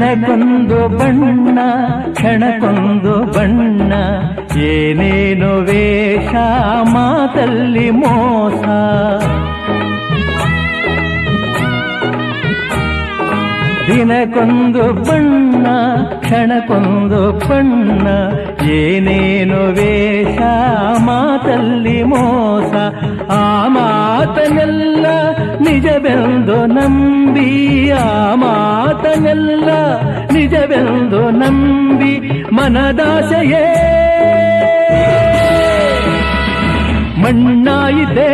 ದಿನಕ್ಕೊಂದು ಬಣ್ಣ ಕ್ಷಣಕ್ಕೊಂದು ಬಣ್ಣ ಏನೇನು ವೇಷ ಮಾತಲ್ಲಿ ಮೋಸ ದಿನಕ್ಕೊಂದು ಬಣ್ಣ ಕ್ಷಣಕ್ಕೊಂದು ಬಣ್ಣ ಏನೇನು ವೇಷ ಮಾತಲ್ಲಿ ಮೋಸ ಆ ಮಾತನೆಲ್ಲ ನಿಜವೆಂದು ನಂಬಿ ಆ ಮಾತನೆಲ್ಲ ನಿಜವೆಂದು ನಂಬಿ ಮನದಾಸೆಯೇ ಮಣ್ಣಾಯಿತೇ